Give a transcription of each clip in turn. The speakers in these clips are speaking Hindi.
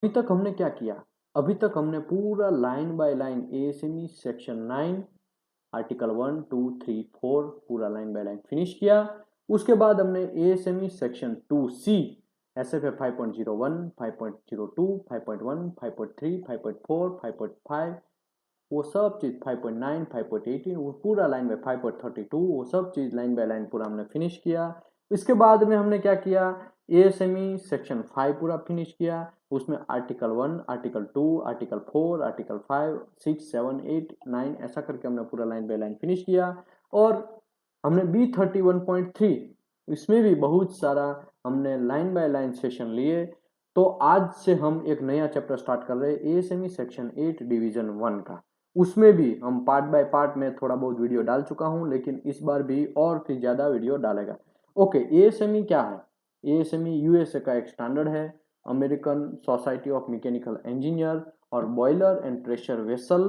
अभी तक हमने क्या किया? अभी तक हमने पूरा line by line ASME section 9 article 1 2 3 4 पूरा लाइन बाय लाइन फिनिश किया। उसके बाद हमने एएसएमई सेक्शन 2C एसएफए 5.01 5.02 5.1 5.3 5.4 5.5 वो सब चीज 5.9 5.18 वो पूरा लाइन बाय 5.32 वो सब चीज लाइन बाय लाइन पूरा हमने फिनिश किया। इसके बाद में हमने क्या किया? एएसएमई सेक्शन 5 पूरा फिनिश किया। उसमें आर्टिकल 1 आर्टिकल 2 आर्टिकल 4 आर्टिकल 5 6 7 8 9 ऐसा करके हमने पूरा लाइन बाय लाइन फिनिश किया। और हमने B31.3 इसमें भी बहुत सारा हमने लाइन बाय लाइन सेशन लिए। तो आज से हम एक नया चैप्टर स्टार्ट कर रहे हैं एएसएमई सेक्शन 8 डिवीजन 1 का। उसमें भी हम पार्ट बाय पार्ट में थोड़ा बहुत वीडियो डाल चुका हूं, लेकिन इस बार भी और फिर ज्यादा वीडियो डालेगा। ओके, एएसएमई क्या है? एएसएमई यूएसए का एक स्टैंडर्ड है, American society of mechanical engineer और boiler and pressure vessel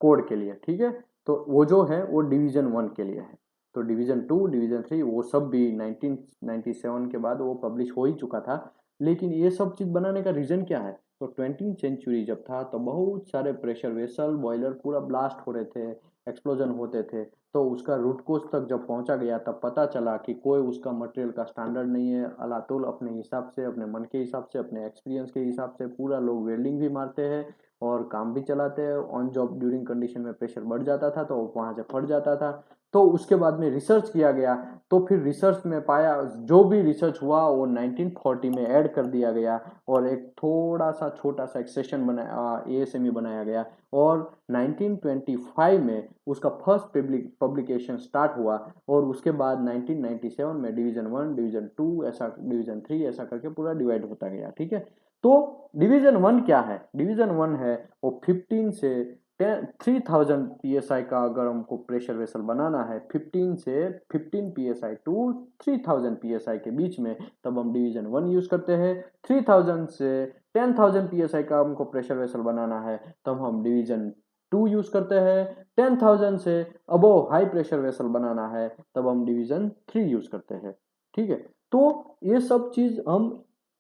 code के लिए। ठीक है, तो वो जो है वो डिवीजन 1 के लिए है। तो डिवीजन 2 डिवीजन 3 वो सब भी 1997 के बाद वो पब्लिश हो ही चुका था। लेकिन ये सब चीज बनाने का रीजन क्या है? तो 20th सेंचुरी जब था तो बहुत सारे प्रेशर वेसल बॉयलर पूरा ब्लास्ट हो रहे थे, एक्सप्लोजन होते थे। तो उसका रूट कोज तक जब पहुंचा गया तब पता चला कि कोई उसका मटेरियल का स्टैंडर्ड नहीं है। अलातुल अपने हिसाब से, अपने मन के हिसाब से, अपने एक्सपीरियंस के हिसाब से पूरा लोग वेल्डिंग भी मारते हैं और काम भी चलाते हैं। ऑन जॉब ड्यूरिंग कंडीशन में प्रेशर बढ़ जाता था तो वहां से फट जाता था। तो उसके बाद में रिसर्च किया गया। तो फिर रिसर्च में पाया, जो भी रिसर्च हुआ वो 1940 में ऐड कर दिया गया और एक थोड़ा सा छोटा सा एक सेशन बनाया, एएसएमई बनाया गया। और 1925 में उसका फर्स्ट पब्लिकेशन स्टार्ट हुआ। और उसके बाद 1997 में डिवीजन 1 डिवीजन 2 ऐसा डिवीजन 3 ऐसा करके पूरा डिवाइड होता गया। ठीक है, तो डिवीजन 1 क्या है? डिवीजन 1 है वो 15 से 3000 psi का अगर हमको प्रेशर वेसल बनाना है, 15 से 15 psi टू 3000 psi के बीच में, तब हम डिवीजन 1 यूज करते हैं। 3000 से 10,000 psi का हमको प्रेशर वेसल बनाना है तब हम डिवीजन 2 यूज करते हैं। 10,000 से अबोव हाई प्रेशर वेसल बनाना है तब हम डिवीजन 3 यूज करते हैं। ठीक है, तो ये सब चीज हम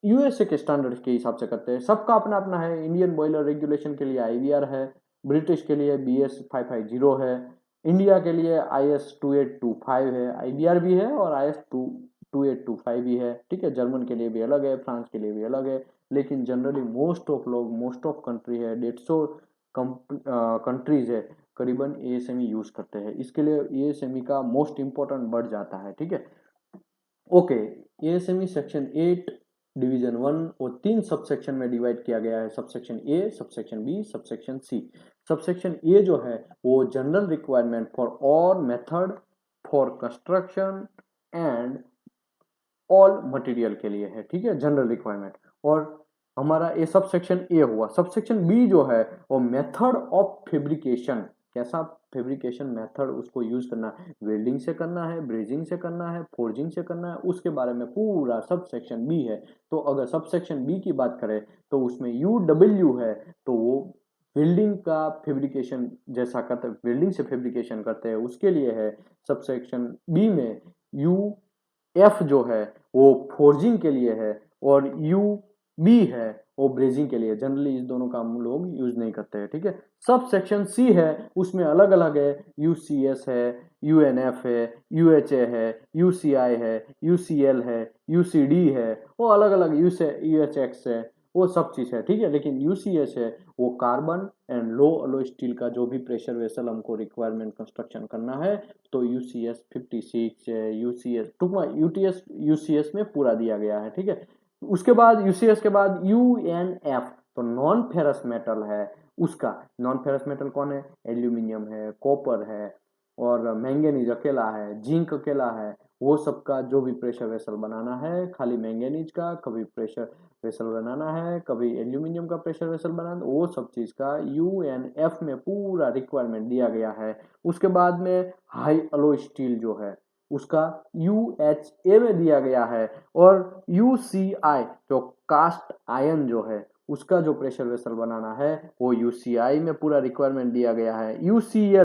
यूएसए के स्टैंडर्ड के हिसाब से करते हैं। सबका अपना अपना है। इंडियन बॉयलर रेगुलेशन के लिए आईवीआर है, ब्रिटिश के लिए बीएस 550 है, इंडिया के लिए आईएस 2825 है, आईबीआर भी है और आईएस 2825 भी है। ठीक है, जर्मन के लिए भी अलग है, फ्रांस के लिए भी अलग है। लेकिन जनरली मोस्ट ऑफ लोग, मोस्ट ऑफ कंट्री है, 150 कंट्रीज है करीबन एएसएमई यूज करते हैं। इसके लिए एएसएमई का मोस्ट इंपॉर्टेंट बढ़ जाता है। ठीक है, ओके, एएसएमई सेक्शन 8 डिवीजन 1 और 3 सबसेक्शन में डिवाइड किया गया है। सबसेक्शन ए, सबसेक्शन बी, सबसेक्शन सी। सबसेक्शन ए जो है वो general requirement for all method for construction and all material के लिए है। ठीक है, जनरल रिक्वायरमेंट। और हमारा ये सबसेक्शन ए हुआ। सबसेक्शन बी जो है वो मेथड ऑफ फेब्रिकेशन, कैसा फेब्रिकेशन मेथड उसको यूज करना है, वेल्डिंग से करना है, ब्रेजिंग से करना है, फोर्जिंग से करना है, उसके बारे में पूरा सब सेक्शन बी है। तो अगर सब सेक्शन बी की बात करें तो उसमें यूडब्ल्यू है, तो वो वेल्डिंग का फेब्रिकेशन जैसा करते, वेल्डिंग से फेब्रिकेशन करते हैं उसके लिए है। सब सेक्शन बी में यू एफ जो है वो फोर्जिंग के लिए है और यू बी है वो ब्रेजिंग के लिए। जनरली इस दोनों का हम लोग यूज नहीं करते हैं। ठीक है, सब सेक्शन सी है उसमें अलग अलग है, यूसीएस है, यूएनएफ है, यूएचए है, यूसीआई है, यूसीएल है, यूसीडी है, वो अलग अलग यूएचएक्स है, वो सब चीज है। ठीक है, लेकिन यूसीएस है वो carbon and low alloy steel का जो भी प्रेशर वेसल हमको रिक्वायरमेंट कंस्ट्रक्शन करना है तो यूसीएस 56 है, यूसीएस टूकमा यूटीएस यूसीएस में पूरा दिया गया है। ठीक है, उसके बाद यूसीएस के बाद यूएनएफ तो नॉन फेरस मेटल है। उसका नॉन फेरस मेटल कौन है? एल्यूमिनियम है, कॉपर है और मैंगनीज अकेला है, जिंक अकेला है। वो सबका जो भी प्रेशर वेसल बनाना है, खाली मैंगनीज का कभी प्रेशर वेसल बनाना है, कभी एल्यूमिनियम का प्रेशर वेसल बनाना, वो सब चीज का यूएनएफ में पूरा रिक्वायरमेंट दिया गया है। उसके बाद में हाई अलो स्टील जो है उसका यूएचए में दिया गया है। और यूसीआई जो कास्ट आयन जो है उसका जो प्रेशर वेसल बनाना है वो यूसीआई में पूरा रिक्वायरमेंट दिया गया है। यूसीएल